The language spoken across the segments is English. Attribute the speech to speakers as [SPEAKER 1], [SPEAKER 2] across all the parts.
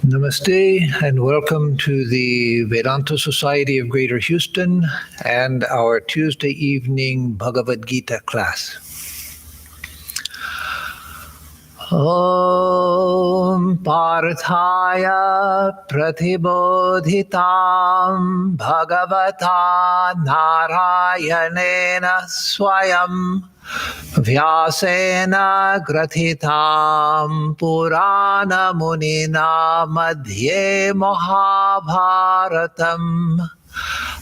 [SPEAKER 1] Namaste and welcome to the Vedanta Society of Greater Houston and our Tuesday evening Bhagavad-Gita class. Om Parthaya Pratibodhitam Bhagavata Narayanena Swayam Vyasena Grathitam Purana Munina Madhye Mahabharatam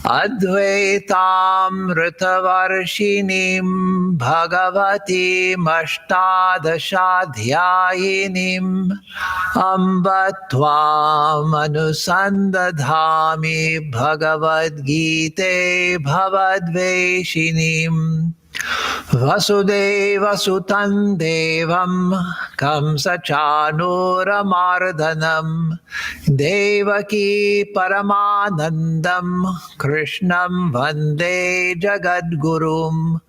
[SPEAKER 1] Advaitam Ritavarshinim Bhagavati Mashtadashadhyayinim Ambatvam Anusandadhami Bhagavad-Gite Bhavadveshinim Vasudeva Sutan Devam Kamsachanuramardanam Devaki Paramanandam Krishnam Vande Jagadgurum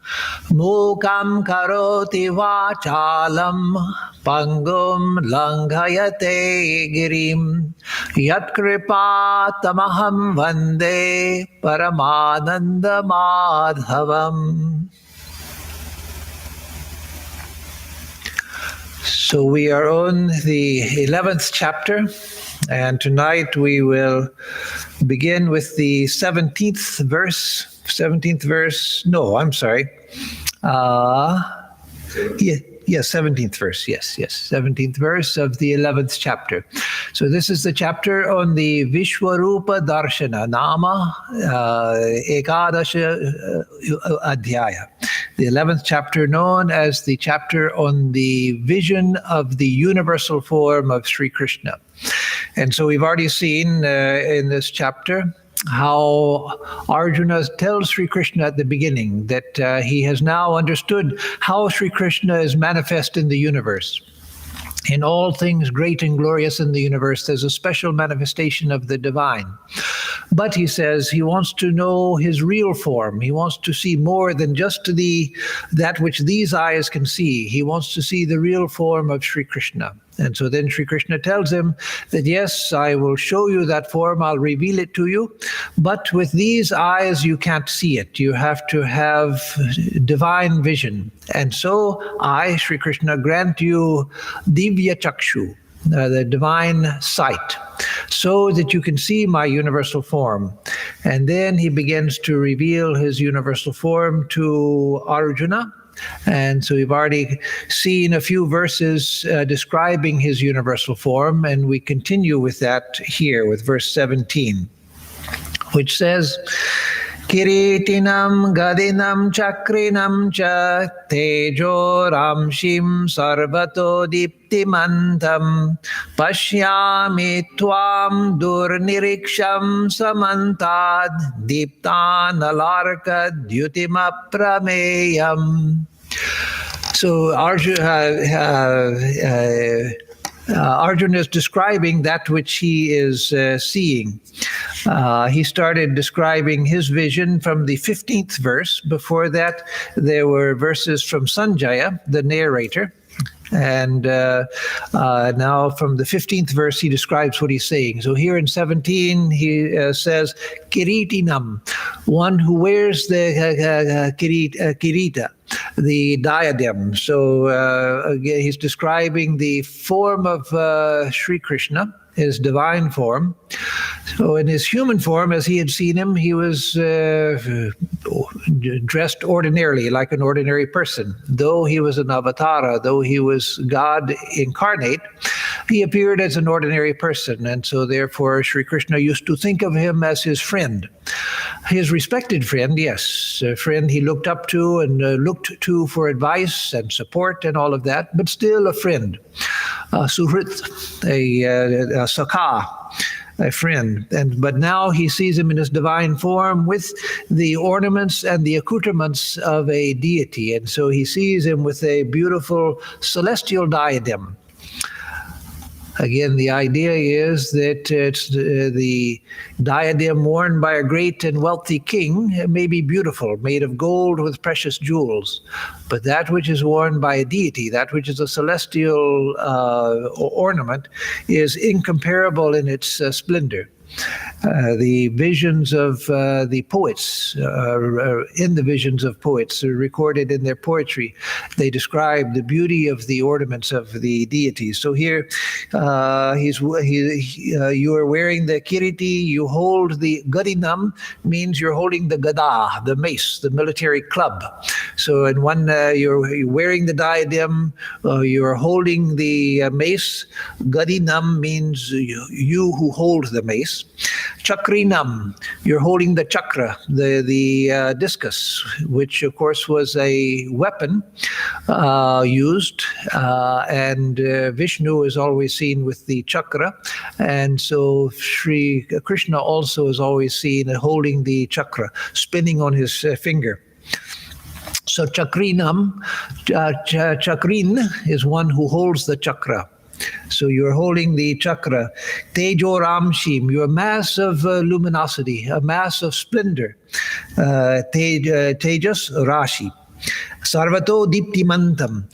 [SPEAKER 1] Mukam Karoti Vachalam Pangum Langhayate Girim Yatkripa Tamaham Vande Paramananda Madhavam. So we are on the 11th chapter, and tonight we will begin with the 17th verse. 17th verse. No, I'm sorry. 17th verse. Yes, 17th verse of the 11th chapter. So this is the chapter on the Vishwarupa Darshana, Nama Ekadasha Adhyaya. The 11th chapter known as the chapter on the vision of the universal form of Sri Krishna. And so we've already seen in this chapter how Arjuna tells Sri Krishna at the beginning that he has now understood how Sri Krishna is manifest in the universe. In all things great and glorious in the universe, there's a special manifestation of the divine. But he says he wants to know his real form. He wants to see more than just that which these eyes can see. He wants to see the real form of Sri Krishna. And so then Sri Krishna tells him that, yes, I will show you that form, I'll reveal it to you, but with these eyes you can't see it. You have to have divine vision. And so I, Sri Krishna, grant you Divya Chakshu, the divine sight, so that you can see my universal form. And then he begins to reveal his universal form to Arjuna. And so we've already seen a few verses describing his universal form, and we continue with that here with verse 17, which says, Kiritinam gadinam chakrinam cha tejo ramshim sarvato diptimantam pashyami tvam durniriksham samantad diptanalarka dyutimaprameyam. So Arjuna is describing that which he is seeing. He started describing his vision from the 15th verse. Before that, there were verses from Sanjaya, the narrator. And now from the 15th verse, he describes what he's saying. So here in 17, he says, Kiritinam, one who wears the kirita, the diadem. So again, he's describing the form of Sri Krishna, his divine form. So in his human form, as he had seen him, he was dressed ordinarily, like an ordinary person. Though he was an avatara, though he was God incarnate, he appeared as an ordinary person. And so therefore, Sri Krishna used to think of him as his friend. His respected friend, yes, a friend he looked up to and looked to for advice and support and all of that, but still a friend, suhrit, a sakha, a friend. But now he sees him in his divine form with the ornaments and the accoutrements of a deity. And so he sees him with a beautiful celestial diadem. Again, the idea is that it's the diadem worn by a great and wealthy king. It may be beautiful, made of gold with precious jewels, but that which is worn by a deity, that which is a celestial ornament, is incomparable in its splendor. The visions of the poets, in the visions of poets recorded in their poetry, they describe the beauty of the ornaments of the deities. So here, you are wearing the kiriti, you hold the gadinam, means you're holding the gada, the mace, the military club. So in one, you're wearing the diadem, you're holding the mace. Gadinam means you who hold the mace. Chakrinam, you're holding the chakra, the discus, which of course was a weapon used, and Vishnu is always seen with the chakra, and so Shri Krishna also is always seen holding the chakra, spinning on his finger. So chakrinam, chakrin is one who holds the chakra. So you're holding the chakra. Tejo Ramshim, you're a mass of luminosity, a mass of splendor. Tejas Rashi. Sarvato Diptimantam,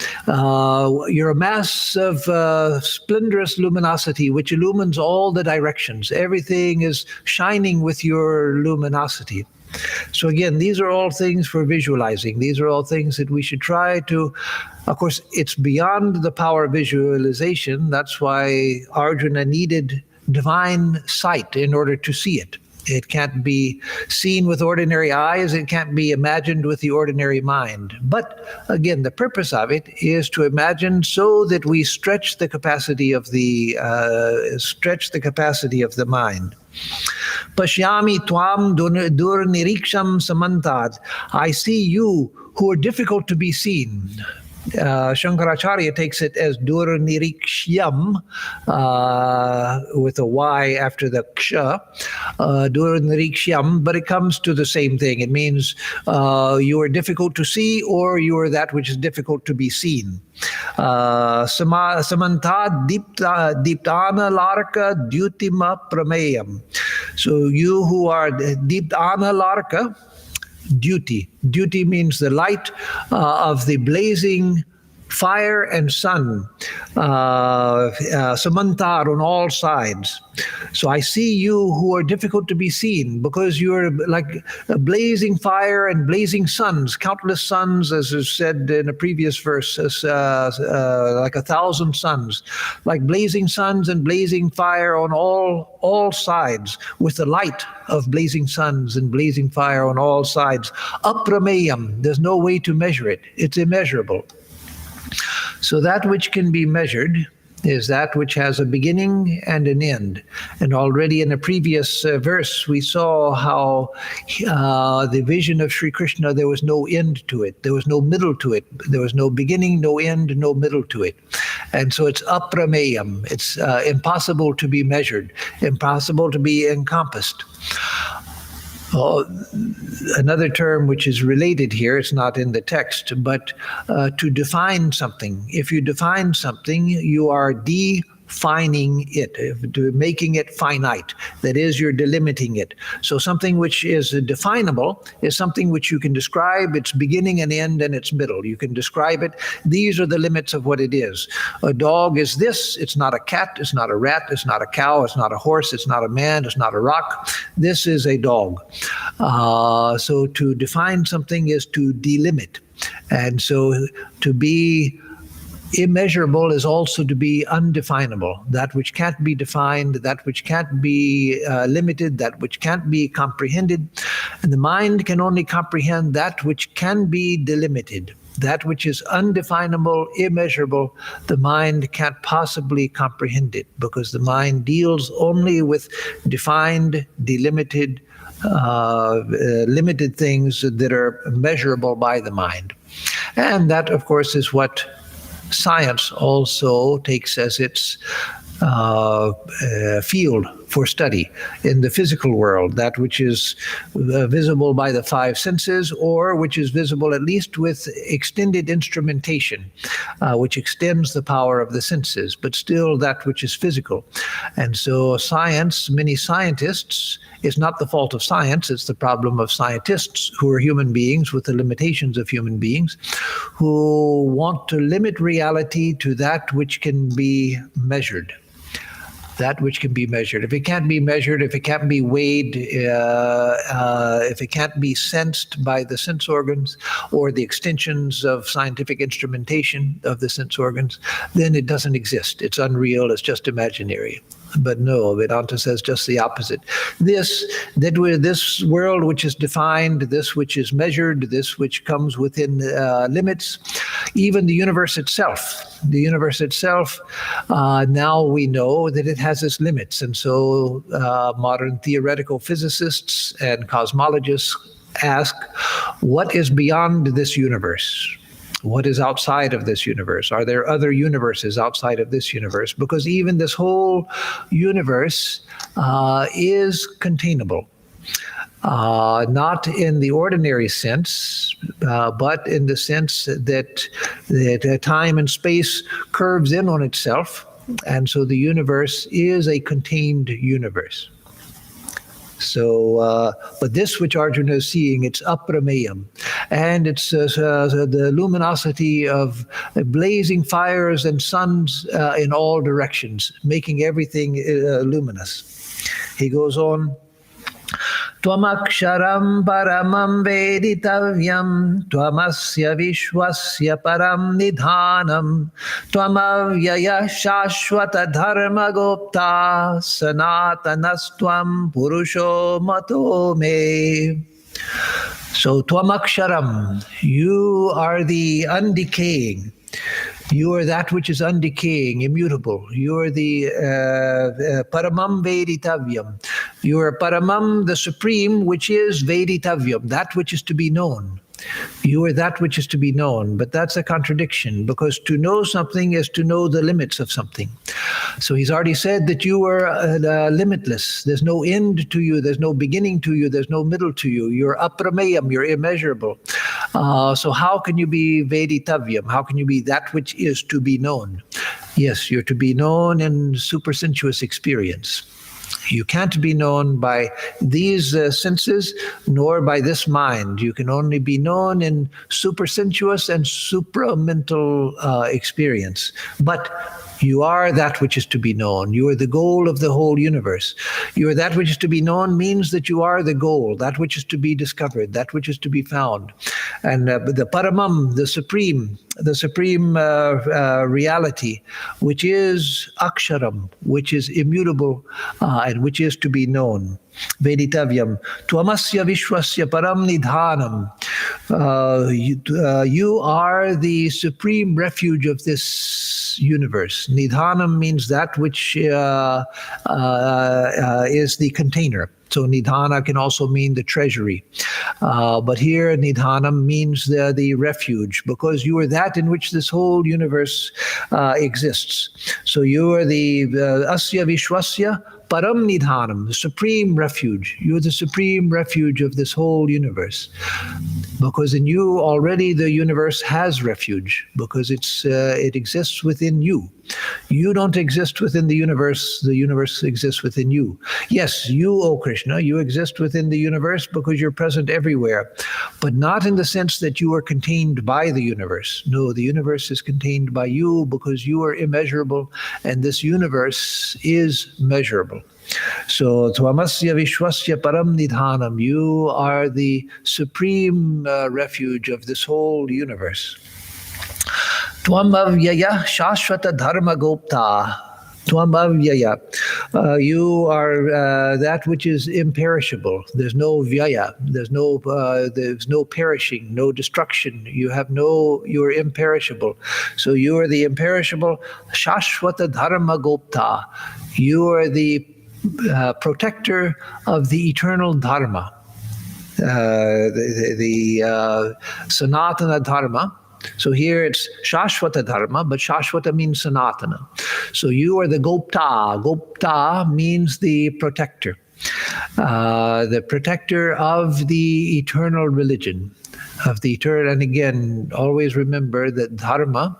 [SPEAKER 1] you're a mass of splendorous luminosity which illumines all the directions. Everything is shining with your luminosity. So again, these are all things for visualizing. These are all things that we should try to, of course, it's beyond the power of visualization. That's why Arjuna needed divine sight in order to see it. It can't be seen with ordinary eyes. It can't be imagined with the ordinary mind. But again, the purpose of it is to imagine so that we stretch the capacity of the mind. Pashyami tvam dur-niriksham samantad. I see you who are difficult to be seen. Shankaracharya takes it as dur-nirikshyam, with a Y after the ksha, dur-nirikshyam, but it comes to the same thing. It means you are difficult to see, or you are that which is difficult to be seen. Samantad diptana larka dyutima prameyam. So you who are diptana larka, duty. Duty means the light of the blazing fire and sun, samantar on all sides. So I see you who are difficult to be seen because you're like a blazing fire and blazing suns, countless suns, as is said in a previous verse, like 1,000 suns, like blazing suns and blazing fire on all sides, with the light of blazing suns and blazing fire on all sides. Aprameyam, there's no way to measure it. It's immeasurable. So that which can be measured is that which has a beginning and an end. And already in a previous verse, we saw how the vision of Sri Krishna, there was no end to it. There was no middle to it. There was no beginning, no end, no middle to it. And so it's aprameyam. It's impossible to be measured, impossible to be encompassed. Another term which is related here, it's not in the text, but to define something. If you define something, you are defining it, making it finite. That is, you're delimiting it. So something which is definable is something which you can describe its beginning and end and its middle. You can describe it. These are the limits of what it is. A dog is this. It's not a cat. It's not a rat. It's not a cow. It's not a horse. It's not a man. It's not a rock. This is a dog. So to define something is to delimit. And so to be immeasurable is also to be undefinable. That which can't be defined, that which can't be limited, that which can't be comprehended. And the mind can only comprehend that which can be delimited. That which is undefinable, immeasurable, the mind can't possibly comprehend it, because the mind deals only with defined, delimited, limited things that are measurable by the mind. And that, of course, is what science also takes as its field for study in the physical world, that which is visible by the five senses, or which is visible at least with extended instrumentation, which extends the power of the senses, but still that which is physical. And so science, many scientists, it's not the fault of science, it's the problem of scientists who are human beings with the limitations of human beings, who want to limit reality to that which can be measured. That which can be measured. If it can't be measured, if it can't be weighed, if it can't be sensed by the sense organs or the extensions of scientific instrumentation of the sense organs, then it doesn't exist. It's unreal, it's just imaginary. But no, Vedanta says just the opposite. This world which is defined, this which is measured, this which comes within limits, even the universe itself. The universe itself, now we know that it has its limits. And so modern theoretical physicists and cosmologists ask, what is beyond this universe? What is outside of this universe? Are there other universes outside of this universe? Because even this whole universe is containable. Not in the ordinary sense, but in the sense that time and space curves in on itself, and so the universe is a contained universe. So, but this which Arjuna is seeing, it's aprameyam, and it's the luminosity of blazing fires and suns in all directions, making everything luminous. He goes on, Tvamaksharam paramam veditavyam, tvamasya vishwasya param nidhanam, tvamavyaya shashvata dharma gopta, sanatanastvam purusho mato me. So Tvamaksharam, you are the undecaying. You are that which is undecaying, immutable. You are the paramam veditavyam. You are paramam, the supreme, which is veditavyam, that which is to be known. You are that which is to be known, but that's a contradiction, because to know something is to know the limits of something. So he's already said that you are limitless. There's no end to you. There's no beginning to you. There's no middle to you. You're aprameyam. You're immeasurable. So how can you be veditavyam? How can you be that which is to be known? Yes, you're to be known in supersensuous experience. You can't be known by these senses, nor by this mind. You can only be known in supersensuous and supramental experience. But you are that which is to be known. You are the goal of the whole universe. You are that which is to be known means that you are the goal, that which is to be discovered, that which is to be found. And the paramam, the supreme reality, which is aksharam, which is immutable and which is to be known. Veditavyam, tvamasya vishwasya param nidhanam. You are the supreme refuge of this universe. Nidhanam means that which is the container. So nidhana can also mean the treasury. But here nidhanam means the refuge, because you are that in which this whole universe exists. So you are the asya vishwasya param nidhanam, the supreme refuge. You're the supreme refuge of this whole universe. Because in you already the universe has refuge, because it exists within you. You don't exist within the universe exists within you. Yes, you, O Krishna, you exist within the universe because you're present everywhere, but not in the sense that you are contained by the universe. No, the universe is contained by you because you are immeasurable, and this universe is measurable. So, Tvamasya Vishwasya Param Nidhanam, you are the supreme refuge of this whole universe. Tvamavyaya Shashvata Dharma Gopta. Tvamavyaya. You are that which is imperishable. There's no vyaya. There's no perishing, no destruction. You are imperishable. So you are the imperishable Shashvata Dharma Gopta. You are the protector of the eternal Dharma. The Sanatana Dharma, So here it's Shashvata Dharma, but Shashvata means Sanatana. So you are the Gopta. Gopta means the protector. The protector of the eternal religion, of the eternal. And again, always remember that Dharma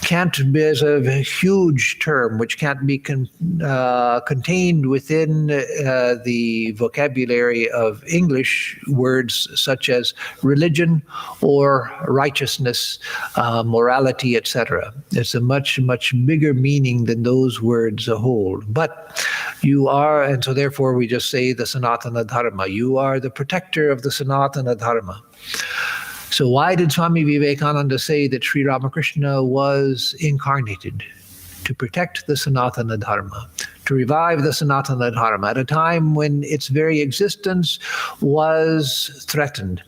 [SPEAKER 1] can't be as a huge term which can't be contained within the vocabulary of English words such as religion or righteousness, morality, etc. It's a much, much bigger meaning than those words hold. But you are, and so therefore we just say the Sanatana Dharma. You are the protector of the Sanatana Dharma. So why did Swami Vivekananda say that Shri Ramakrishna was incarnated? To protect the Sanatana Dharma, to revive the Sanatana Dharma at a time when its very existence was threatened.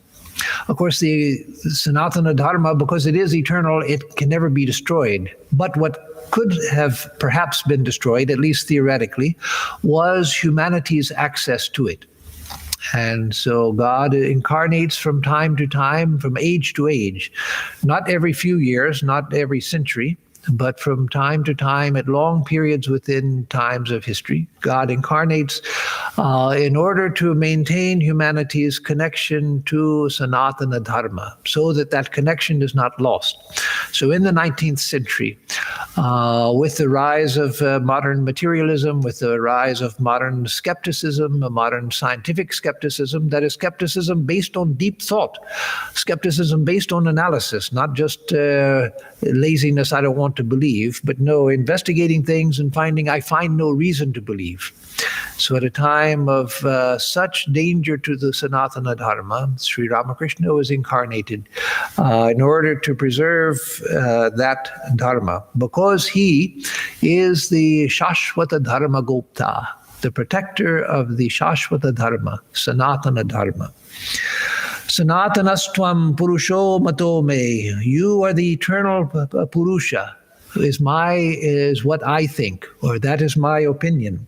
[SPEAKER 1] Of course, the Sanatana Dharma, because it is eternal, it can never be destroyed. But what could have perhaps been destroyed, at least theoretically, was humanity's access to it. And so God incarnates from time to time, from age to age, not every few years, not every century, but from time to time at long periods within times of history. God incarnates in order to maintain humanity's connection to Sanatana Dharma, so that that connection is not lost. So in the 19th century, with the rise of modern materialism, with the rise of modern skepticism, modern scientific skepticism, that is skepticism based on deep thought, skepticism based on analysis, not just laziness, I don't want to believe, but no, investigating things and finding I find no reason to believe. So at a time of such danger to the Sanatana Dharma, Sri Ramakrishna was incarnated in order to preserve that Dharma, because he is the Shashvata Dharma Gopta, the protector of the Shashvata Dharma, Sanatana Dharma. Sanatanastvam Purusho Mato Me. You are the eternal Purusha, is what I think, or that is my opinion.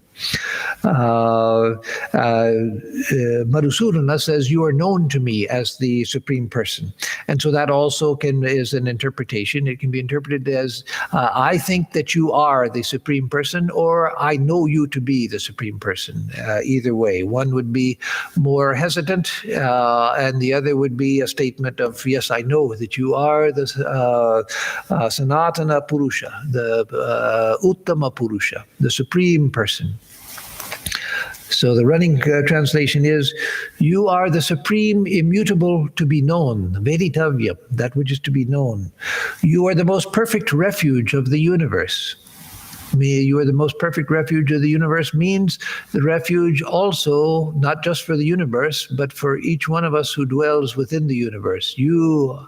[SPEAKER 1] Madhusudana says, you are known to me as the Supreme Person. And so that also is an interpretation. It can be interpreted as, I think that you are the Supreme Person, or I know you to be the Supreme Person. Either way, one would be more hesitant, and the other would be a statement of, yes, I know that you are the Sanatana Purusha, the Uttama Purusha, the Supreme Person. So the running translation is, you are the supreme immutable to be known, veritavya, that which is to be known. You are the most perfect refuge of the universe. You are the most perfect refuge of the universe means the refuge also, not just for the universe, but for each one of us who dwells within the universe. You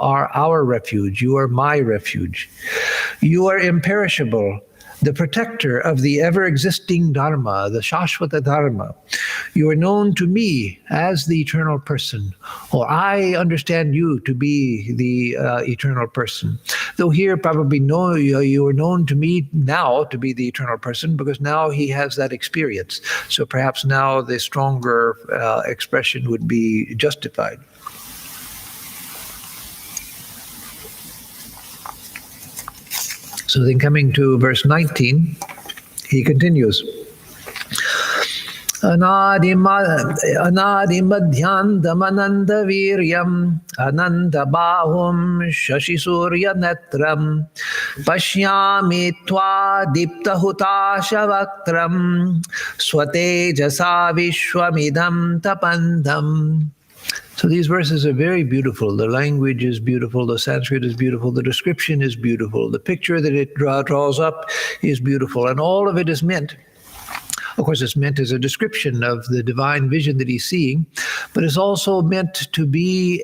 [SPEAKER 1] are our refuge. You are my refuge. You are imperishable, the protector of the ever-existing Dharma, the Shashvata Dharma. You are known to me as the eternal person, or I understand you to be the eternal person. Though here probably you are known to me now to be the eternal person, because now he has that experience. So perhaps now the stronger expression would be justified. So then coming to verse 19, he continues. Anadimadhyandamananda viryam ananda bahum shashisurya netram pashyami tva diptahutashavakram swatejasa vishwamidam tapandam. So these verses are very beautiful. The language is beautiful. The Sanskrit is beautiful. The description is beautiful. The picture that it draws up is beautiful. And all of it is meant, of course, it's meant as a description of the divine vision that he's seeing, but it's also meant to be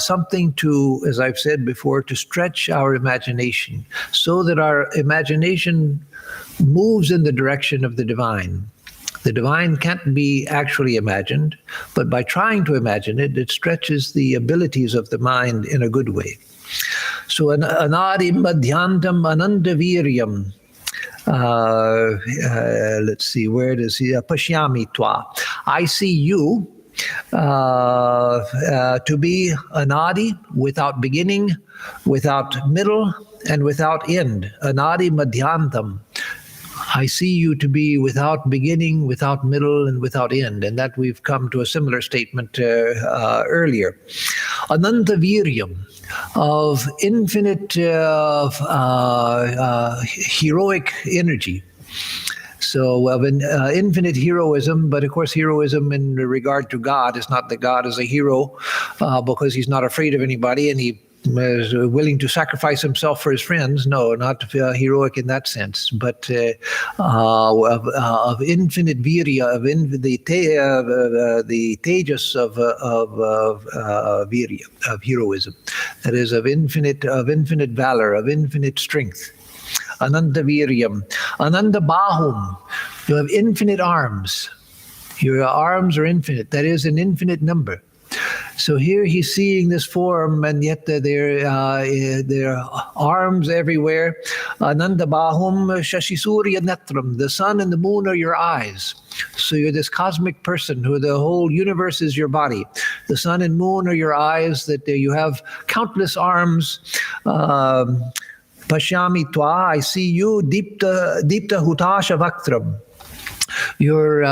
[SPEAKER 1] something to, as I've said before, to stretch our imagination so that our imagination moves in the direction of the divine. The divine can't be actually imagined, but by trying to imagine it, it stretches the abilities of the mind in a good way. So anadi madhyantam anandaviryam. Let's see, where does he? Pashyami tva. I see you, to be anadi, without beginning, without middle, and without end. Anadi madhyantam. I see you to be without beginning, without middle, and without end. And that we've come to a similar statement earlier. Ananta viryam, of infinite heroic energy. So of an infinite heroism, but of course heroism in regard to God is not that God is a hero because he's not afraid of anybody and he is willing to sacrifice himself for his friends. No, not heroic in that sense, but of infinite virya, of the tejas of virya, of heroism. That is of infinite valor, of infinite strength. Ananta viryam, ananta bahum. You have infinite arms. Your arms are infinite. That is an infinite number. So here he's seeing this form, and yet there are arms everywhere. Ananda bahum shashisurya netram. The sun and the moon are your eyes. So you're this cosmic person who the whole universe is your body. The sun and moon are your eyes, that you have countless arms. Pashyami twa, I see you, dipta hutasha vaktram. You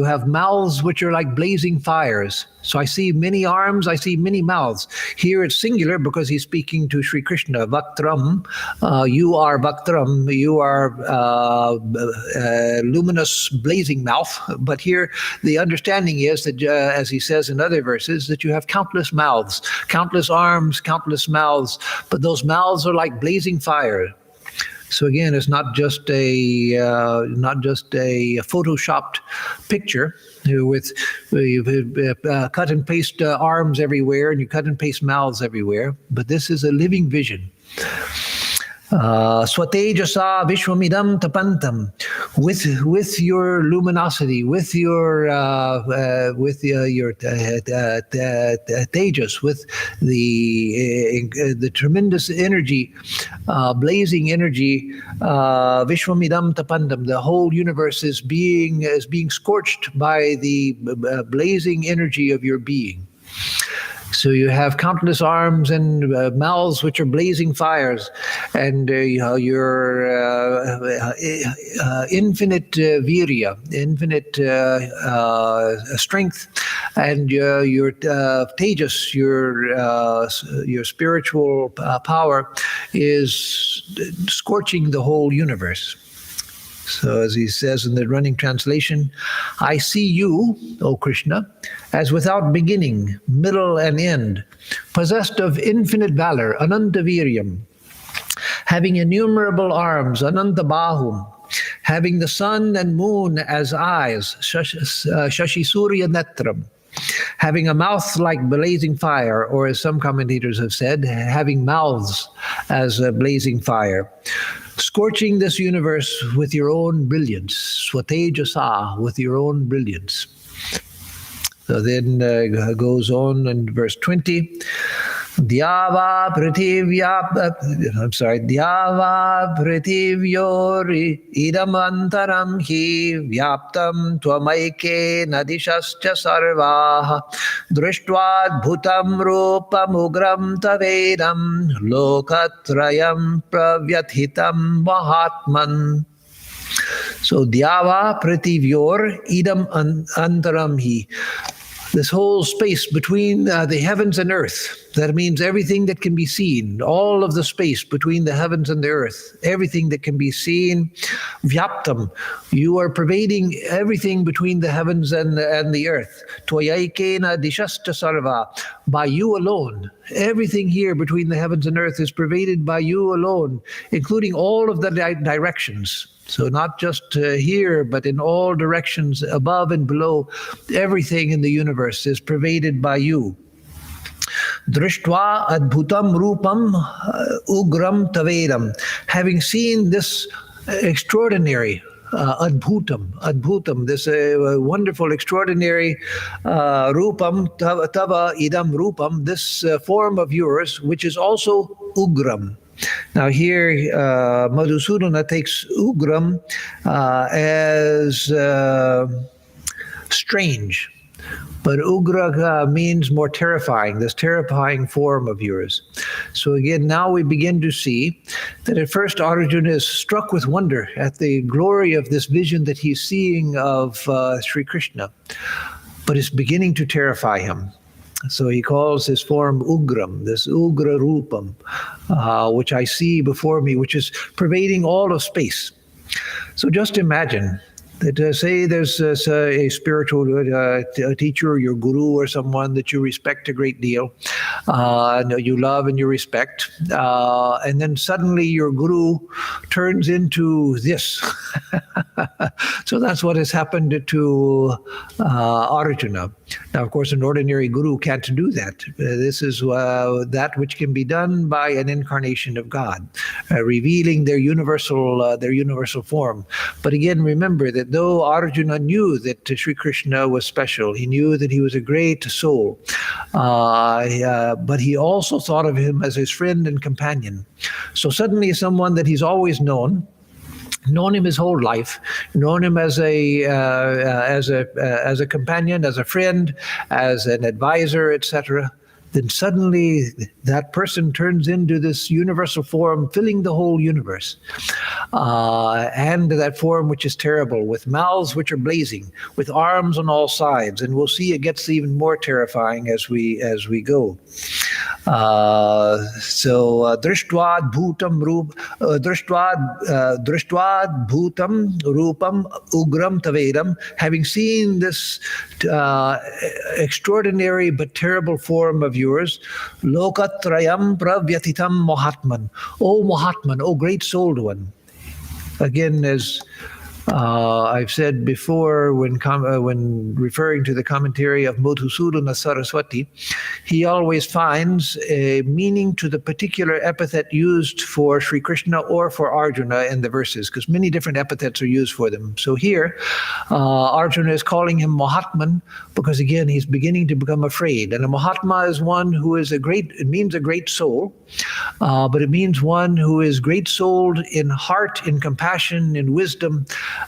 [SPEAKER 1] have mouths which are like blazing fires. So I see many arms, I see many mouths. Here it's singular because he's speaking to Shri Krishna. Vaktram, you are Vaktram, you are luminous blazing mouth. But here the understanding is that, as he says in other verses, that you have countless mouths, countless arms, countless mouths. But those mouths are like blazing fire. So again, it's not just a photoshopped picture with cut and paste arms everywhere, and you cut and paste mouths everywhere. But this is a living vision. Swatejasa vishwamidam tapantam, with your luminosity, with your tejas, with the tremendous energy, blazing energy, vishwamidam tapantam. The whole universe is being scorched by the blazing energy of your being. So you have countless arms and mouths which are blazing fires, and your infinite virya, infinite strength, and your tejas, your spiritual power is scorching the whole universe. So as he says in the running translation, I see you, O Krishna, as without beginning, middle, and end, possessed of infinite valor, ananta viryam, having innumerable arms, ananta bahum, having the sun and moon as eyes, shashi surya netram, having a mouth like blazing fire, or as some commentators have said, having mouths as a blazing fire, scorching this universe with your own brilliance, swatejasa, with your own brilliance. So then goes on in verse 20. Dhyava prithivyor idamantaram hi vyaptam tvamaike nadishascha sarvaha drishtvad-bhutam rupam tavedam lokatrayam pravyathitam mahatman. So Dhyava prithivyor idam antaram hi. This whole space between the heavens and earth. That means everything that can be seen, all of the space between the heavens and the earth, everything that can be seen. Vyaptam, you are pervading everything between the heavens and the earth. Tvayaikena dishasta sarva, by you alone. Everything here between the heavens and earth is pervaded by you alone, including all of the directions. So not just here, but in all directions, above and below, everything in the universe is pervaded by you. Drishtva adbhutam rupam ugram tavedam. Having seen this extraordinary adbhutam, this wonderful, extraordinary rupam, tava idam rupam, this form of yours, which is also ugram. Now here, Madhusudana takes ugram as strange. But ugra means more terrifying, this terrifying form of yours. So again, now we begin to see that at first Arjuna is struck with wonder at the glory of this vision that he's seeing of Sri Krishna, but it's beginning to terrify him. So he calls his form Ugram, this Ugra Rupam, which I see before me, which is pervading all of space. So just imagine that say there's a spiritual teacher or your guru or someone that you respect a great deal, you love and you respect, and then suddenly your guru turns into this. So that's what has happened to Arjuna. Now, of course, an ordinary guru can't do that. This is that which can be done by an incarnation of God, revealing their universal form. But again, remember that though Arjuna knew that Sri Krishna was special, he knew that he was a great soul, but he also thought of him as his friend and companion. So suddenly someone that he's always known him his whole life, known him as a companion, as a friend, as an advisor, etc., then suddenly that person turns into this universal form, filling the whole universe. And that form which is terrible, with mouths which are blazing, with arms on all sides. And we'll see it gets even more terrifying as we go. Drishtvad bhutam rupam ugram tavedam, having seen this extraordinary but terrible form of yours, lokatrayam pravyatitam Mahatman, O great souled one. Again, as I've said before, when referring to the commentary of Madhusudana Saraswati, he always finds a meaning to the particular epithet used for Sri Krishna or for Arjuna in the verses, because many different epithets are used for them. So here, Arjuna is calling him Mahatman because, again, he's beginning to become afraid. And a Mahatma is one who is it means a great soul, but it means one who is great-souled in heart, in compassion, in wisdom.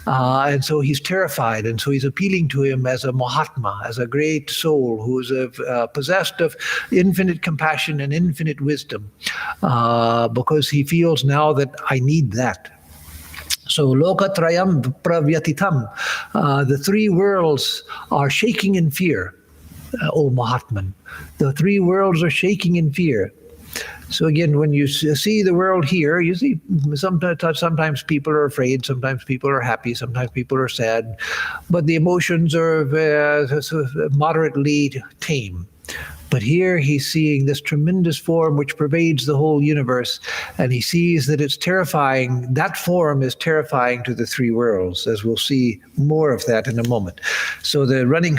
[SPEAKER 1] And so he's terrified, and so he's appealing to him as a Mahatma, as a great soul who is possessed of infinite compassion and infinite wisdom, because he feels now that I need that. So lokatrayam pravyatitam, the three worlds are shaking in fear, O Mahatman. The three worlds are shaking in fear. So again, when you see the world here, you see sometimes people are afraid, sometimes people are happy, sometimes people are sad, but the emotions are moderately tame. But here he's seeing this tremendous form which pervades the whole universe, and he sees that it's terrifying. That form is terrifying to the three worlds, as we'll see more of that in a moment. So the running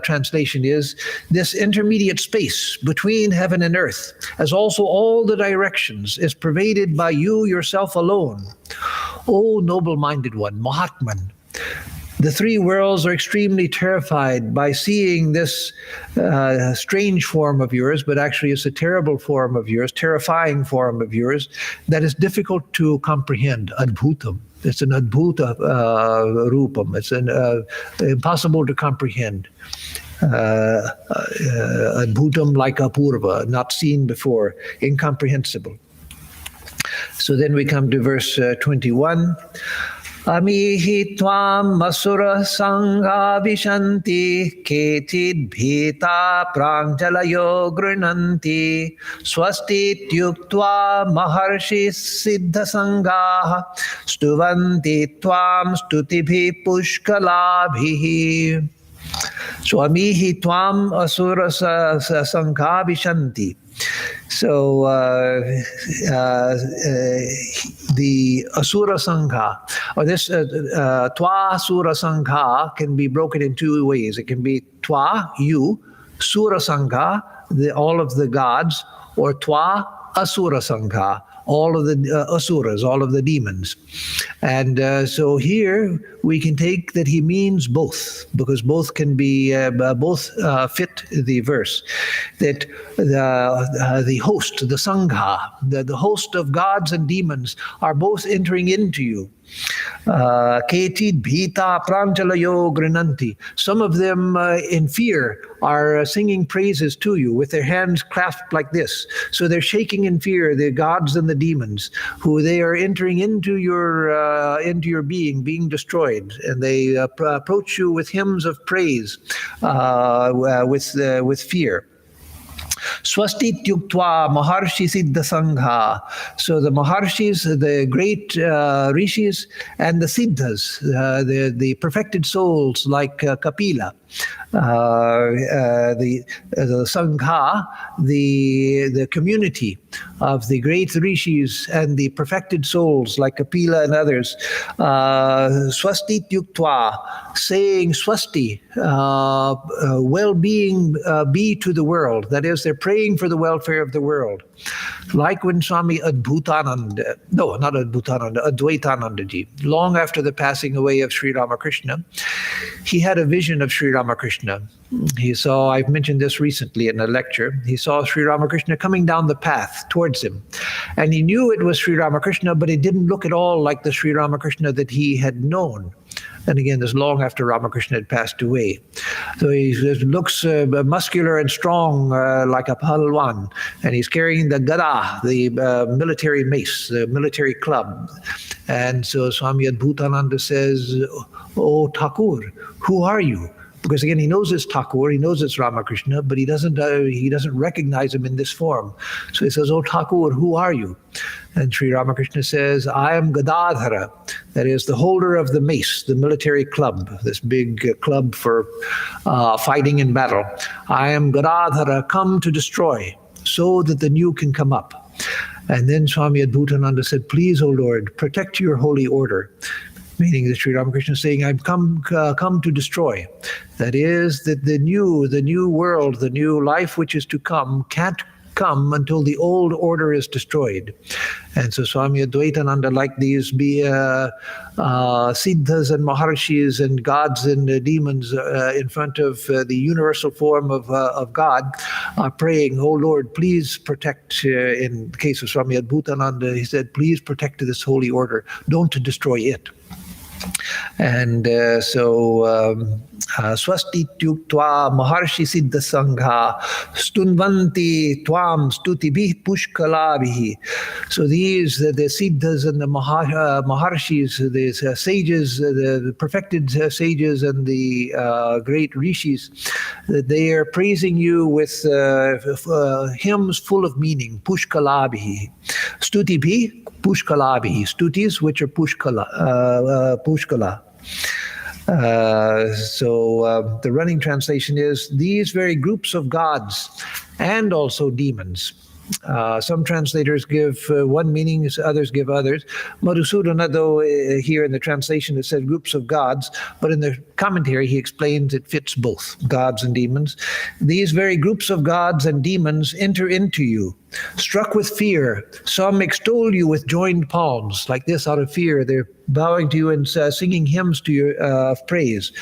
[SPEAKER 1] translation is, this intermediate space between heaven and earth, as also all the directions, is pervaded by you yourself alone. O noble-minded one, Mahatman. The three worlds are extremely terrified by seeing this strange form of yours, but actually it's a terrible form of yours, terrifying form of yours, that is difficult to comprehend, adbhutam. It's an adbhuta rupam. It's impossible to comprehend. Adbhutam like apurva, not seen before, incomprehensible. So then we come to verse 21. Amihi tvam asura sangha vishanti ketid bhita pranjalayo grinanti swasti tyuktva maharshi siddha sangha stuvanti tvam stutibhi pushkalabhihi. So amihi tvam asura sangha vishanti. So the Asura Sangha, or this Twa Asura Sangha can be broken in two ways. It can be Twa, you, Sura Sangha, all of the gods, or Twa Asura Sangha, all of the Asuras, all of the demons. And so here we can take that he means both, because both can be, both fit the verse. That the host, the Sangha, the host of gods and demons are both entering into you. Ketid bhita pranjalayo grinanti. Some of them in fear are singing praises to you with their hands clasped like this. So they're shaking in fear, the gods and the demons, who they are entering into your being destroyed, and they approach you with hymns of praise, with fear. Swasti tyuktva maharshi siddha sangha. So the maharshis, the great rishis, and the siddhas, the perfected souls like Kapila, the sangha, the community of the great rishis and the perfected souls like Kapila and others, swasti tyuktva, saying swasti, well-being be to the world. That is, they're praying for the welfare of the world. Like when Swami Advaitananda ji, long after the passing away of Sri Ramakrishna, he had a vision of Sri Ramakrishna. He saw, I've mentioned this recently in a lecture, he saw Sri Ramakrishna coming down the path towards him. And he knew it was Sri Ramakrishna, but it didn't look at all like the Sri Ramakrishna that he had known. And again, this long after Ramakrishna had passed away. So he looks muscular and strong like a pahalwan. And he's carrying the gada, the military mace, the military club. And so Swami Atmarupananda says, "Oh Thakur, who are you?" Because again, he knows it's Thakur, he knows it's Ramakrishna, but he doesn't recognize him in this form. So he says, "Oh Thakur, who are you?" And Sri Ramakrishna says, "I am Gadadhara," that is the holder of the mace, the military club, this big club for fighting in battle. "I am Gadadhara, come to destroy, so that the new can come up." And then Swami Atmarupananda said, "Please, O Lord, protect your holy order." Meaning that Sri Ramakrishna is saying, "I've come to destroy." That is, that the new world, the new life which is to come, can't come until the old order is destroyed. And so Swami Advaitananda, like these siddhas and maharshis and gods and demons in front of the universal form of God, are praying, "Oh Lord, please protect," in the case of Swami Atmarupananda, he said, "Please protect this holy order, don't destroy it." And swasti tyuktva maharshi siddha sangha stunvanti tvam stutibhi pushkalabhi. So these, the siddhas and the maharshis, the sages, the perfected sages and the great rishis, they are praising you with hymns full of meaning, pushkalabhi. Stutibhi, pushkalabhi. Stutis, which are pushkala. The running translation is, these very groups of gods and also demons. Some translators give one meaning, others give others. Madhusudana, though, here in the translation it said groups of gods, but in the commentary he explains it fits both, gods and demons. These very groups of gods and demons enter into you. Struck with fear, some extol you with joined palms, like this out of fear. They're bowing to you and singing hymns to you of praise.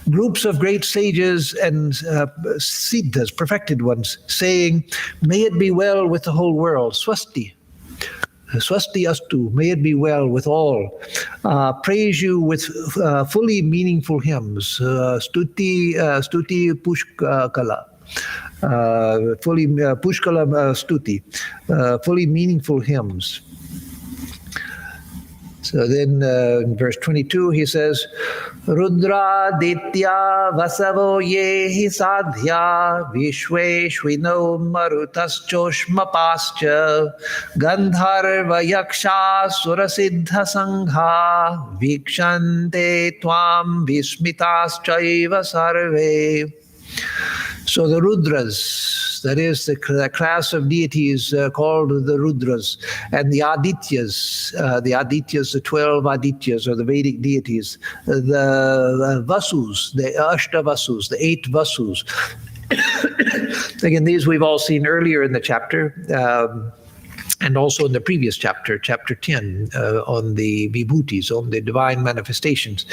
[SPEAKER 1] Groups of great sages and siddhas, perfected ones, saying, "May it be well with the whole world." Swasti. Swasti astu, may it be well with all. Praise you with fully meaningful hymns. Stuti pushkala. Fully pushkala stuti, fully meaningful hymns. So then in verse 22 he says, "Rudra ditya vasavo yehi sadhya vishveshvino marutaschoshmapascha gandharva yaksha surasiddha sangha vikshante tvam vismitaschaiva sarve." So the Rudras, that is the class of deities called the Rudras, and the Adityas, the 12 Adityas, or the Vedic deities, the Vasus, the Ashtavasus, the 8 Vasus. Again, these we've all seen earlier in the chapter, and also in the previous chapter, chapter 10, on the vibhutis, on the divine manifestations.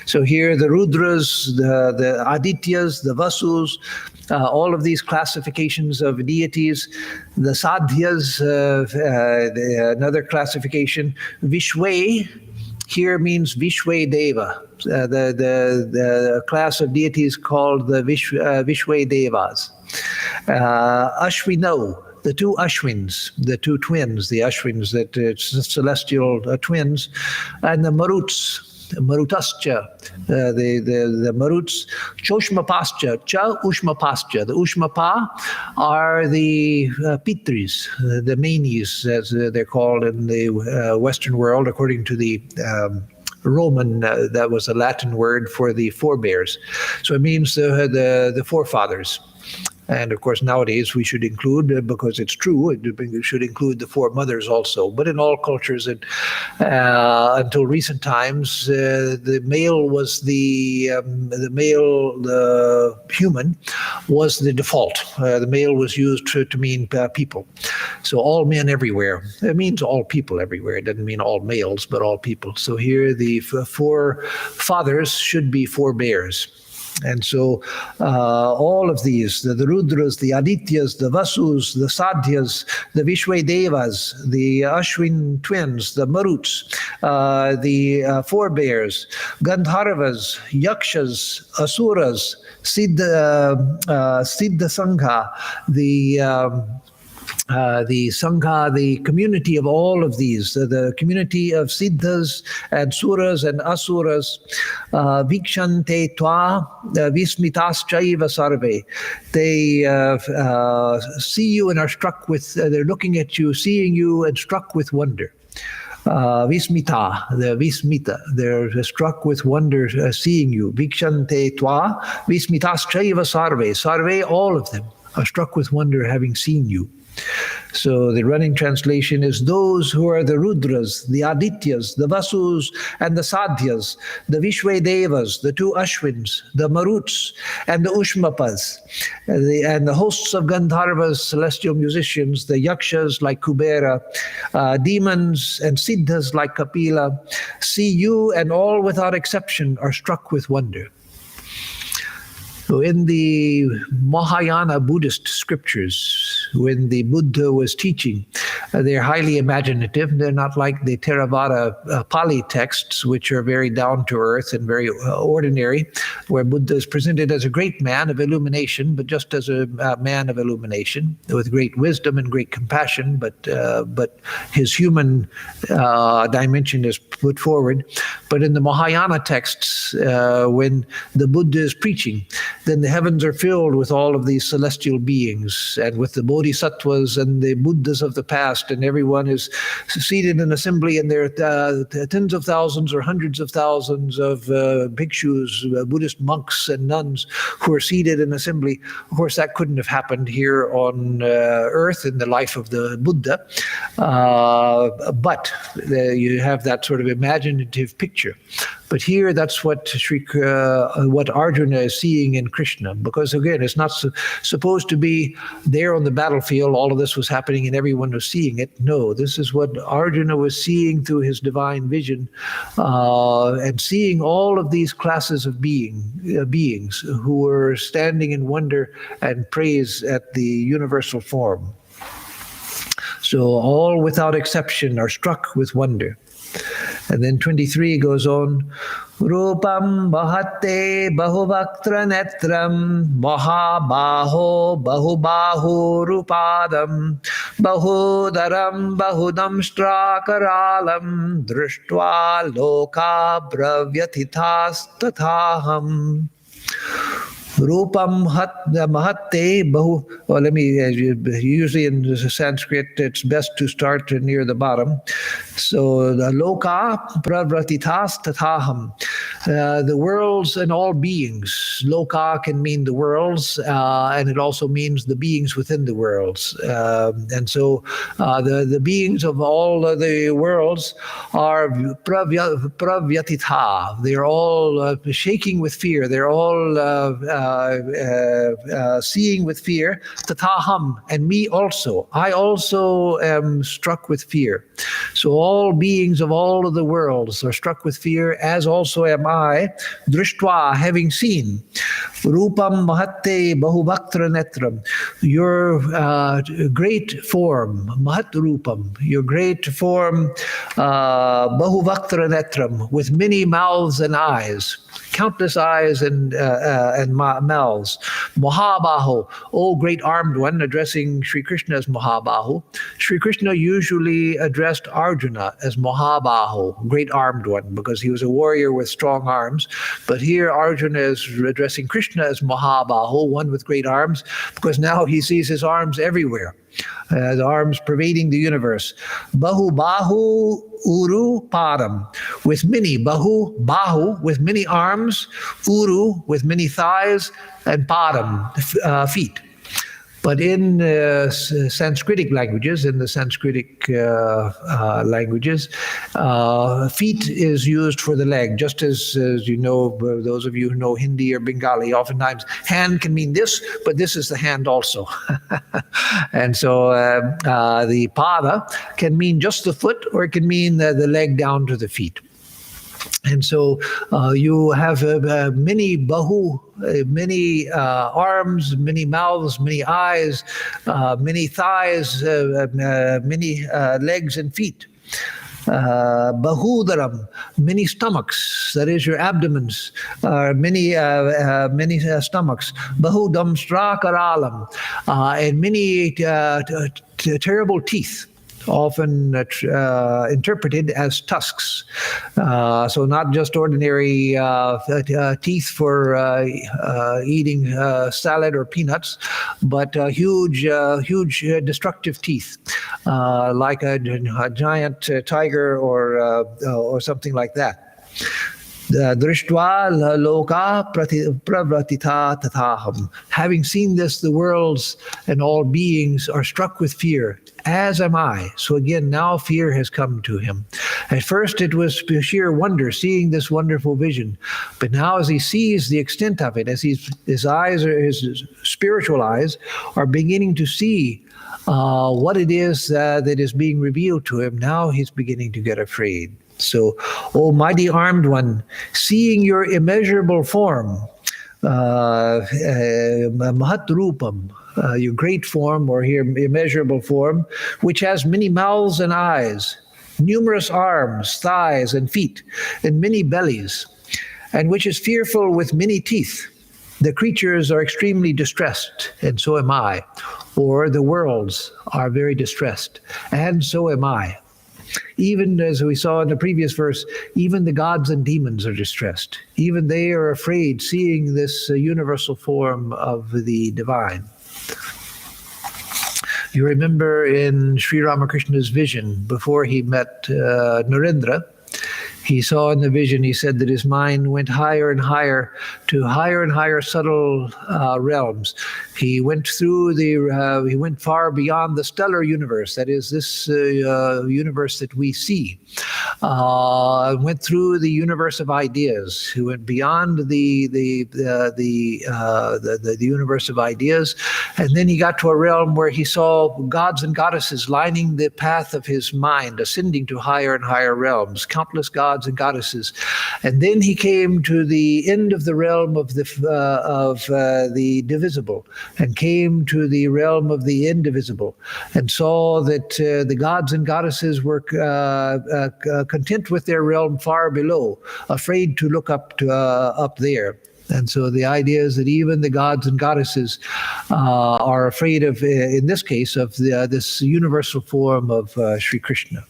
[SPEAKER 1] So here the Rudras, the Adityas, the Vasus, all of these classifications of deities, the Sadhyas, another classification, Vishwe, here means Vishvedeva, the class of deities called the Vishvedevas. Ashwino, the two Ashwins, the two twins, the Ashwins, that celestial twins, and the Maruts. Marutascha, the Maruts, Choshmapascha, Cha Ushmapascha. The Ushmapa are the Pitris, the Manis, as they're called in the Western world, according to the Roman, that was a Latin word for the forebears. So it means the forefathers. And of course, nowadays we should include, because it's true, it should include the foremothers also. But in all cultures, until recent times, the male was the human was the default. The male was used to mean people. So all men everywhere. It means all people everywhere. It doesn't mean all males, but all people. So here the forefathers should be forebears. And so all of these, the Rudras, the Adityas, the Vasus, the Sadhyas, the Vishvedevas, the Ashwin twins, the Maruts, the forebears, Gandharvas, Yakshas, Asuras, Siddha Sangha, the Sangha, the community of all of these, the community of Siddhas and Suras and Asuras, Vikshante Tva, Vismitaschaiva Sarve. They see you and are struck with, they're looking at you, seeing you and struck with wonder. Vismita, the Vismita, they're struck with wonder seeing you. Vikshante Tva, Vismitaschaiva Sarve. Sarve, all of them are struck with wonder having seen you. So the running translation is those who are the Rudras, the Adityas, the Vasus, and the Sadhyas, the Vishvedevas, the two Ashwins, the Maruts, and the Ushmapas, and the hosts of Gandharvas, celestial musicians, the Yakshas like Kubera, demons and Siddhas like Kapila, see you and all without exception are struck with wonder. So in the Mahayana Buddhist scriptures, when the Buddha was teaching, they're highly imaginative. They're not like the Theravada Pali texts, which are very down to earth and very ordinary, where Buddha is presented as a great man of illumination, but just as a man of illumination, with great wisdom and great compassion, but his human dimension is put forward. But in the Mahayana texts, when the Buddha is preaching, then the heavens are filled with all of these celestial beings and with the bodhisattvas and the Buddhas of the past, and everyone is seated in assembly, and there are tens of thousands or hundreds of thousands of bhikshus, Buddhist monks and nuns who are seated in assembly. Of course, that couldn't have happened here on earth in the life of the Buddha, but you have that sort of imaginative picture. But here, that's what what Arjuna is seeing in Krishna, because again, it's not supposed to be there on the battlefield. All of this was happening and everyone was seeing it. No, this is what Arjuna was seeing through his divine vision, and seeing all of these classes of beings who were standing in wonder and praise at the universal form. So all without exception are struck with wonder. And then 23 goes on, Rupam bahate bahuvaktra netram mahabaho bahubahu rupadam bahudaram bahudam strakaralam drishtva loka bravyatithas tathaham. Rupam mahatte bahu. Well, let me, usually in Sanskrit, it's best to start near the bottom. So the loka pravratitas tathaham. The worlds and all beings. Loka can mean the worlds, and it also means the beings within the worlds. And so the beings of all the worlds are pravyatitha. They're all shaking with fear. They're all seeing with fear, tataham, and me also. I also am struck with fear. So all beings of all of the worlds are struck with fear, as also am I, drishtva, having seen. Rupam Mahatte Bahubhaktra Netram. Your great form, Mahat Rupam, your great form, Bahubhaktra Netram, with many mouths and eyes, countless eyes and mouths. Mahabahu, O great armed one, addressing Shri Krishna as Mahabahu. Shri Krishna usually addressed Arjuna as Mahabahu, great armed one, because he was a warrior with strong arms. But here Arjuna is addressing Krishna as Mahabahu, one with great arms, because now he sees his arms everywhere. The arms pervading the universe. Bahu Bahu Uru Padam, with many, Bahu, with many arms, Uru, with many thighs, and Padam, feet. But in Sanskritic languages, in the Sanskritic languages, feet is used for the leg, just as you know, those of you who know Hindi or Bengali, oftentimes hand can mean this, but this is the hand also. And so the pada can mean just the foot, or it can mean the leg down to the feet. And so you have many bahu, many arms, many mouths, many eyes, many thighs, many legs and feet. Bahudaram, many stomachs, that is your abdomens, many stomachs. Bahudam strakaralam, and many terrible teeth, often interpreted as tusks. So not just ordinary teeth for eating salad or peanuts, but huge destructive teeth, like a giant tiger or something like that. Drishtva loka pravratita tathaham. Having seen this, the worlds and all beings are struck with fear, as am I. So again, now fear has come to him. At first it was sheer wonder, seeing this wonderful vision. But now as he sees the extent of it, as his spiritual eyes are beginning to see what it is that is being revealed to him, now he's beginning to get afraid. So, O mighty armed one, seeing your immeasurable form, Mahat Rupam, your great form, or here immeasurable form, which has many mouths and eyes, numerous arms, thighs, and feet, and many bellies, and which is fearful with many teeth. The creatures are extremely distressed, and so am I. Or the worlds are very distressed, and so am I. Even as we saw in the previous verse, even the gods and demons are distressed. Even they are afraid, seeing this universal form of the divine. You remember in Sri Ramakrishna's vision, before he met Narendra, he saw in the vision, he said that his mind went higher and higher to higher and higher subtle realms. He went through he went far beyond the stellar universe, that is this universe that we see. Went through the universe of ideas. He went beyond the universe of ideas, and then he got to a realm where he saw gods and goddesses lining the path of his mind, ascending to higher and higher realms, countless gods and goddesses. And then he came to the end of the realm of the divisible, and came to the realm of the indivisible, and saw that the gods and goddesses were content with their realm far below, afraid to look up there. And so the idea is that even the gods and goddesses are afraid of, in this case, of this universal form of Sri Krishna.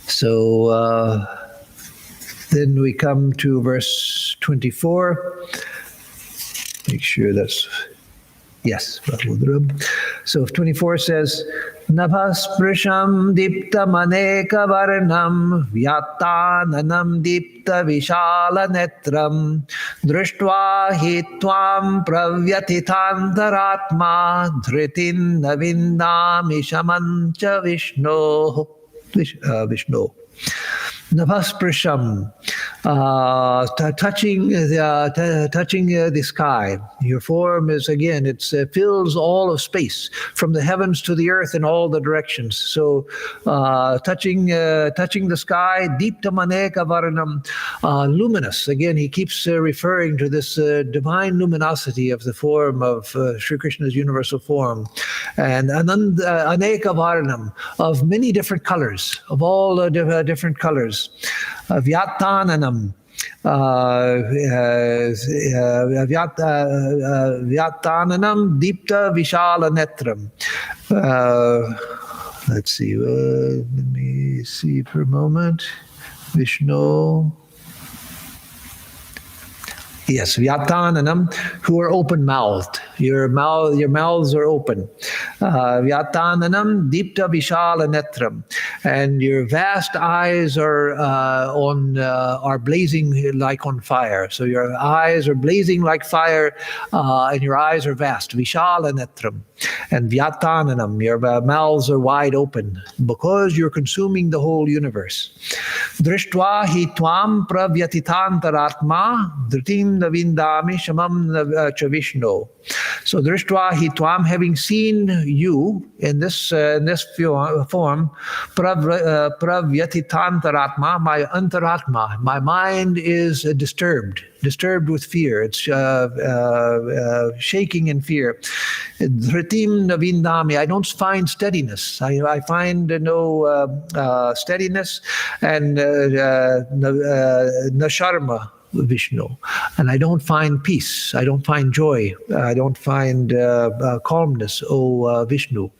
[SPEAKER 1] So then we come to verse 24. Make sure that's, yes. So 24 says, Nabhasprisham dipta maneka varnam vyattananam dipta vishala netram drishtva hi tvam pravyatitantaratma dhritin navindami shamancha Vishnu. Vishnu. Nabhasprisham, touching the sky. Your form is, again, it fills all of space, from the heavens to the earth in all the directions. So touching the sky, deepta maneka varanam, luminous. Again, he keeps referring to this divine luminosity of the form of Sri Krishna's universal form, and aneka varanam, of many different colors, of all different colors. Vyatananam, Vyatananam Deepta Vishala Netram. Let's see, let me see for a moment. Vishnu. Yes, Vyatananam, who are open-mouthed. Your mouths are open. Vyatananam Deepta Vishala Netram, and your vast eyes are blazing like on fire. So your eyes are blazing like fire, and your eyes are vast. Vishala Netram, and Vyatananam, your mouths are wide open because you're consuming the whole universe. Drishtva hi tvam pravyatitantaratma dhritim navindami shamam cha Vishnu. So Drishtva hi tvam, having seen you in this form, pravyatitantaratma, my antaratma, my mind is disturbed with fear. It's shaking in fear. Dhritim navindami, I don't find steadiness. I find no steadiness, and nasharma Vishnu, and I don't find peace. I don't find joy. I don't find calmness, O Vishnu.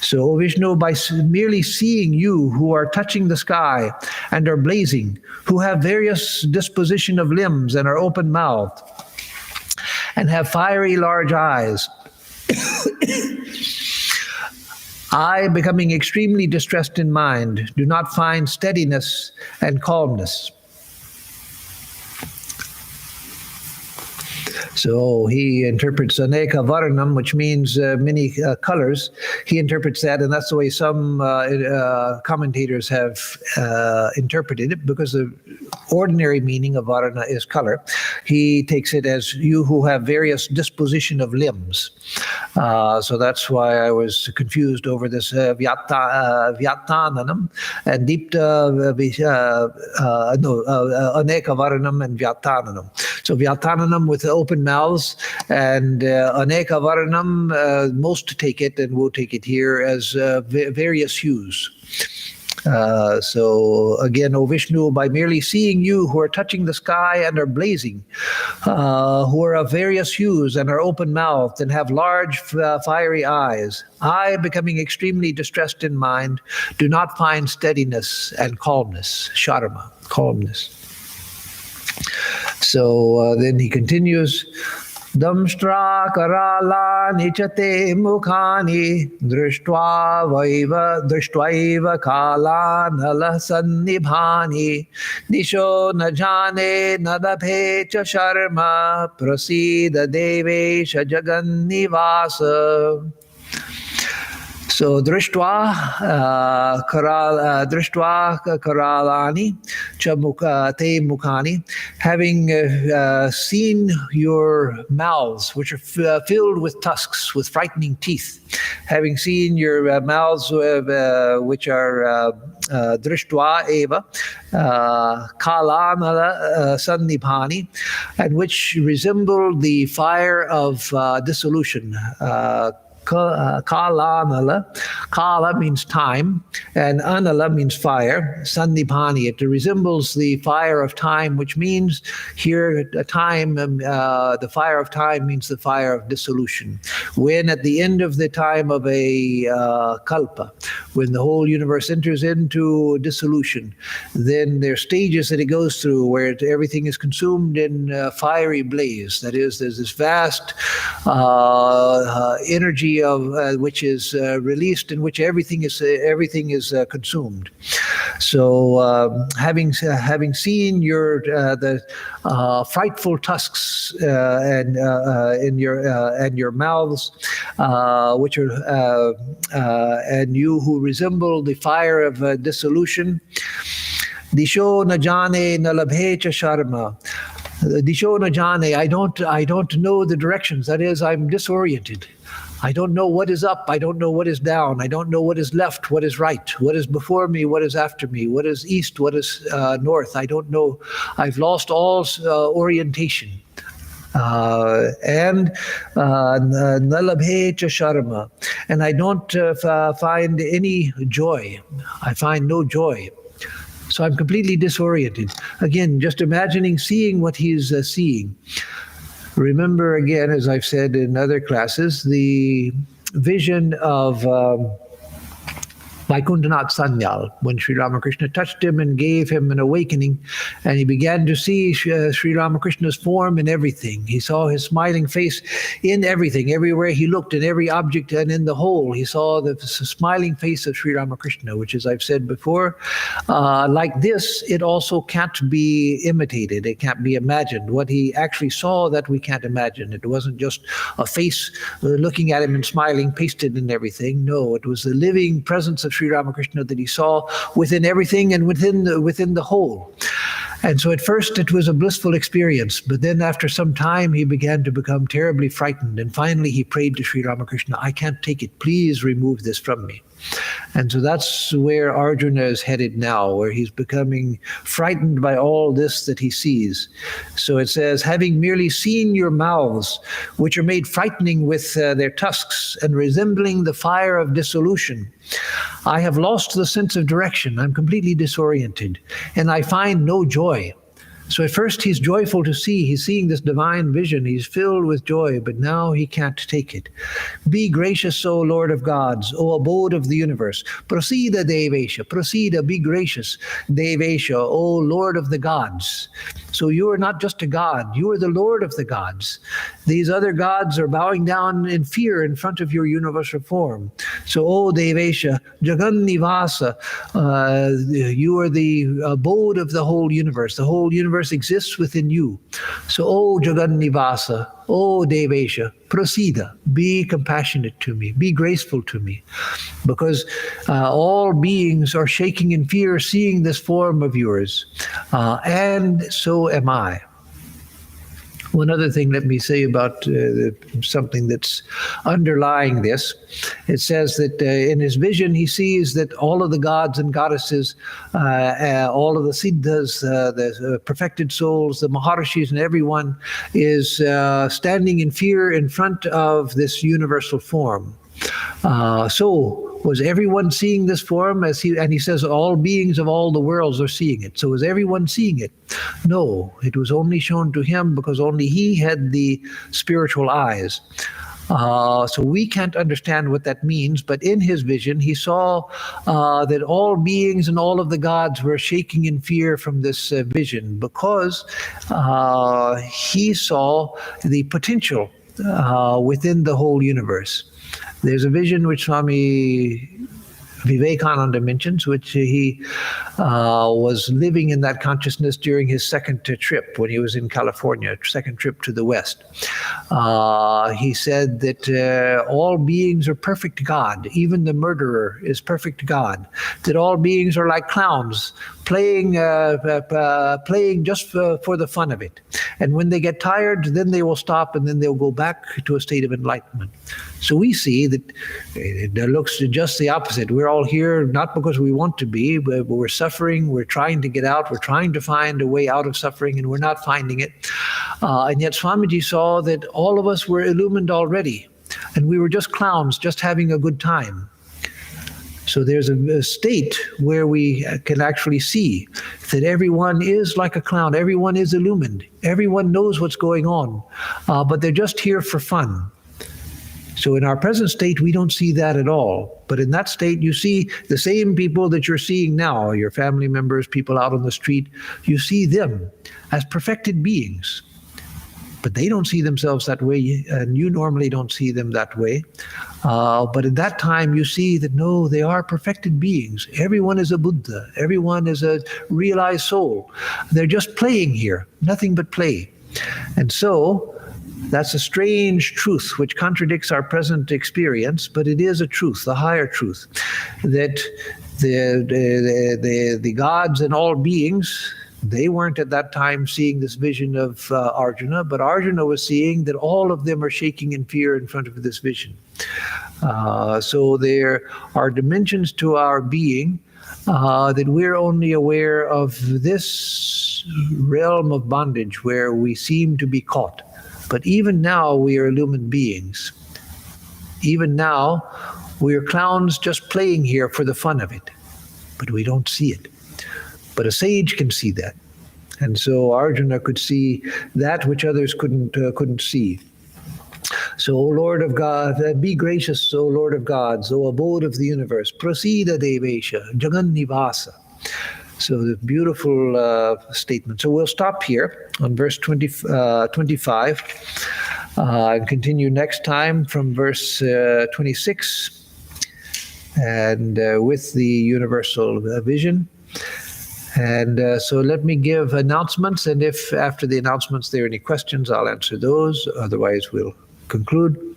[SPEAKER 1] So, O Vishnu, by merely seeing you who are touching the sky and are blazing, who have various disposition of limbs and are open-mouthed, and have fiery large eyes, I, becoming extremely distressed in mind, do not find steadiness and calmness. So he interprets aneka varnam, which means many colors. He interprets that, and that's the way some commentators have interpreted it, because the ordinary meaning of varna is color. He takes it as you who have various disposition of limbs. So that's why I was confused over this Vyatananam and Deepta Aneka Varanam and Vyatananam. So Vyatananam with open mouths, and Aneka Varanam, most take it, and we'll take it here, as various hues. So again, O Vishnu, by merely seeing you who are touching the sky and are blazing, who are of various hues and are open-mouthed and have large fiery eyes, I, becoming extremely distressed in mind, do not find steadiness and calmness, sharma, calmness. So then he continues, Damshtra karalani chate mukhani drishtva kalanala sannibhani nisho na jane nadaphe cha sharma prasida devesha jagannivasa. So drishtva karalani te mukhani, having seen your mouths, which are filled with tusks, with frightening teeth, having seen your mouths, which are drishtva eva kalana sannibhani, and which resemble the fire of dissolution. Kala means time, and anala means fire. Sannibhani, it resembles the fire of time, which means here time, the fire of time means the fire of dissolution. When at the end of the time of a kalpa, when the whole universe enters into dissolution, then there are stages that it goes through where everything is consumed in fiery blaze. That is, there's this vast energy of which is released, in which everything is consumed. So having seen your the frightful tusks and in your mouths, which are and you who resemble the fire of dissolution, Disho na jane na labhe cha sharma. Disho na jane, I don't know the directions. That is, I'm disoriented. I don't know what is up. I don't know what is down. I don't know what is left, what is right, what is before me, what is after me, what is east, what is north. I don't know. I've lost all orientation. And nalabhe cha sharma. And I don't find any joy. I find no joy. So I'm completely disoriented. Again, just imagining seeing what he's seeing. Remember again, as I've said in other classes, the vision of Vaikunthanath Sanyal, when Sri Ramakrishna touched him and gave him an awakening, and he began to see Sri Ramakrishna's form in everything. He saw his smiling face in everything, everywhere he looked, in every object and in the whole. He saw the smiling face of Sri Ramakrishna, which, as I've said before, like this, it also can't be imitated. It can't be imagined. What he actually saw, that we can't imagine. It wasn't just a face looking at him and smiling, pasted in everything. No, it was the living presence of Sri Ramakrishna that he saw within everything and within the whole. And so at first it was a blissful experience, but then after some time he began to become terribly frightened, and finally he prayed to Sri Ramakrishna, I can't take it, please remove this from me. And so that's where Arjuna is headed now, where he's becoming frightened by all this that he sees. So it says, having merely seen your mouths, which are made frightening with their tusks and resembling the fire of dissolution, I have lost the sense of direction. I'm completely disoriented, and I find no joy. So at first he's joyful to see. He's seeing this divine vision. He's filled with joy, but now he can't take it. Be gracious, O Lord of gods, O abode of the universe. Prasida Devesha, Prasida, be gracious. Devesha, O Lord of the gods. So you are not just a god, you are the Lord of the gods. These other gods are bowing down in fear in front of your universal form. So, O Devesha, Jagan Nivasa, you are the abode of the whole universe. The whole universe exists within you. So, O Jagan Nivasa, O Devesha, Prasida, be compassionate to me, be graceful to me, because all beings are shaking in fear seeing this form of yours, and so am I. One other thing let me say about something that's underlying this. It says that in his vision he sees that all of the gods and goddesses, all of the siddhas, the perfected souls, the maharishis, and everyone is standing in fear in front of this universal form. So was everyone seeing this form? And he says all beings of all the worlds are seeing it. So was everyone seeing it? No, it was only shown to him because only he had the spiritual eyes. So we can't understand what that means, but in his vision he saw that all beings and all of the gods were shaking in fear from this vision, because he saw the potential within the whole universe. There's a vision which Swami Vivekananda mentions, which he was living in that consciousness during his second trip when he was in California, second trip to the West. He said that all beings are perfect God, even the murderer is perfect God, that all beings are like clowns, playing just for the fun of it. And when they get tired, then they will stop and then they'll go back to a state of enlightenment. So we see that it looks just the opposite. We're all here not because we want to be, but we're suffering, we're trying to get out, we're trying to find a way out of suffering, and we're not finding it. And yet Swamiji saw that all of us were illumined already, and we were just clowns, just having a good time. So there's a state where we can actually see that everyone is like a clown, everyone is illumined, everyone knows what's going on, but they're just here for fun. So in our present state, we don't see that at all. But in that state, you see the same people that you're seeing now, your family members, people out on the street, you see them as perfected beings. But they don't see themselves that way, and you normally don't see them that way. But at that time, you see that, no, they are perfected beings. Everyone is a Buddha. Everyone is a realized soul. They're just playing here, nothing but play. And so that's a strange truth which contradicts our present experience, but it is a truth, a higher truth, that The gods and all beings, they weren't at that time seeing this vision of Arjuna, but Arjuna was seeing that all of them are shaking in fear in front of this vision. So there are dimensions to our being that we're only aware of this realm of bondage where we seem to be caught. But even now we are illumined beings. Even now we are clowns just playing here for the fun of it, but we don't see it. But a sage can see that. And so Arjuna could see that which others couldn't see. So, O Lord of God, be gracious, O Lord of gods, O abode of the universe, prasida devesha, jagannivasa. So the beautiful statement. So we'll stop here on verse 25 and continue next time from verse 26 and with the universal vision. And so let me give announcements, and if after the announcements there are any questions, I'll answer those. Otherwise, we'll conclude.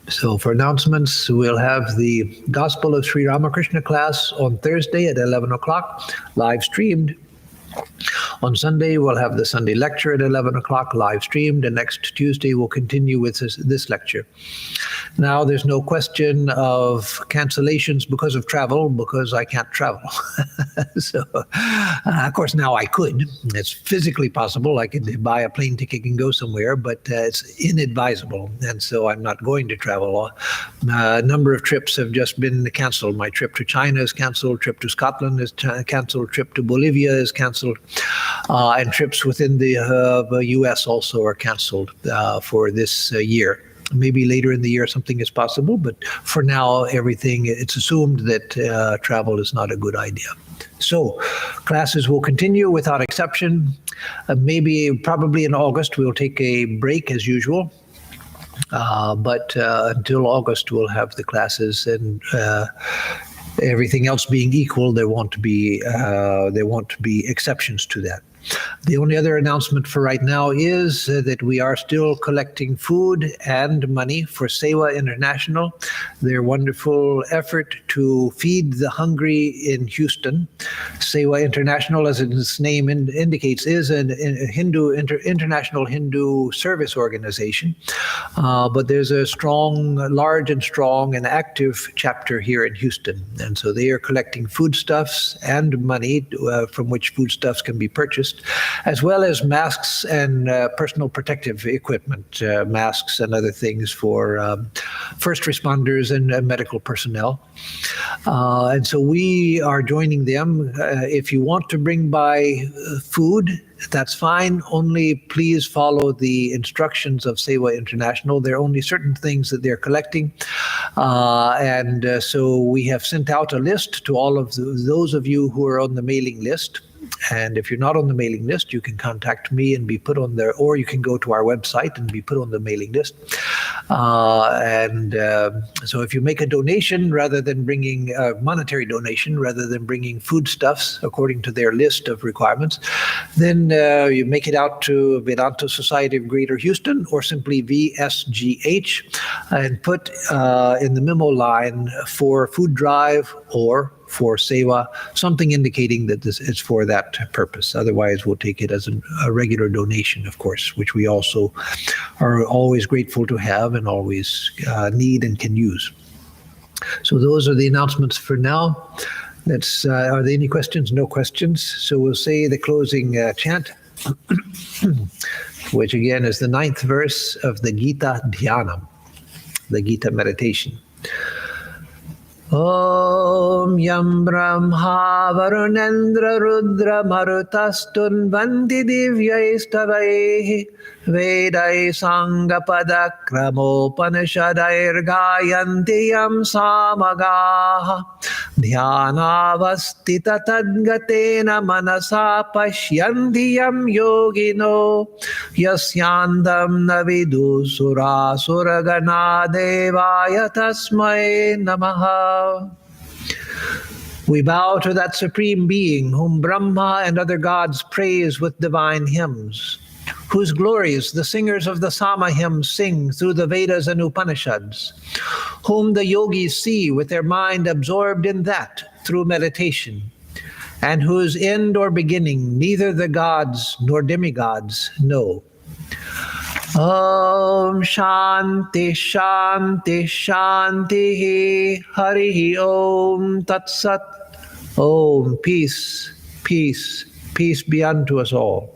[SPEAKER 1] So for announcements, we'll have the Gospel of Sri Ramakrishna class on Thursday at 11 o'clock, live streamed. On Sunday, we'll have the Sunday lecture at 11 o'clock, live streamed, and next Tuesday we'll continue with this lecture. Now, there's no question of cancellations because of travel, because I can't travel. So, of course, now I could. It's physically possible. I could buy a plane ticket and go somewhere, but it's inadvisable, and so I'm not going to travel. A number of trips have just been canceled. My trip to China is canceled, trip to Scotland is canceled, trip to Bolivia is canceled, and trips within the U.S. also are canceled for this year. Maybe later in the year something is possible, but for now it's assumed that travel is not a good idea. So classes will continue without exception. Probably in August we'll take a break as usual, but until August we'll have the classes, and everything else being equal, there won't be exceptions to that. The only other announcement for right now is that we are still collecting food and money for Seva International, their wonderful effort to feed the hungry in Houston. Seva International, as its name indicates, is an international Hindu service organization, but there's a large and strong and active chapter here in Houston. And so they are collecting foodstuffs and money from which foodstuffs can be purchased, as well as masks and personal protective equipment, masks and other things for first responders and medical personnel. And so we are joining them. If you want to bring by food, that's fine. Only please follow the instructions of Seva International. There are only certain things that they're collecting. And so we have sent out a list to all of those of you who are on the mailing list. And if you're not on the mailing list, you can contact me and be put on there, or you can go to our website and be put on the mailing list. So if you make a donation rather than bringing a monetary donation, rather than bringing foodstuffs according to their list of requirements, then you make it out to Vedanta Society of Greater Houston, or simply VSGH, and put in the memo line for food drive or for Seva, something indicating that this is for that purpose. Otherwise, we'll take it as a regular donation, of course, which we also are always grateful to have and always need and can use. So those are the announcements for now. Are there any questions? No questions. So we'll say the closing chant, which again is the 9th verse of the Gita Dhyanam, the Gita meditation. Om Yam Brahma Varunendra Rudra Marutastun Vanti Divyaistavaihi Vedai Sangapada Kramopanishadair Gayanti Yam Samagaha Dhyanavastita Tadgatena Manasa Pashyanti Yam Yogino Yasyandam Navidu Sura Suragana Devaya Tasmai Namaha. We bow to that Supreme Being whom Brahma and other gods praise with divine hymns, whose glories the singers of the Sama hymns sing through the Vedas and Upanishads, whom the yogis see with their mind absorbed in that through meditation, and whose end or beginning neither the gods nor demigods know. Om Shanti Shanti Shanti Hari Om Tat Sat. Om, peace, peace, peace be unto us all.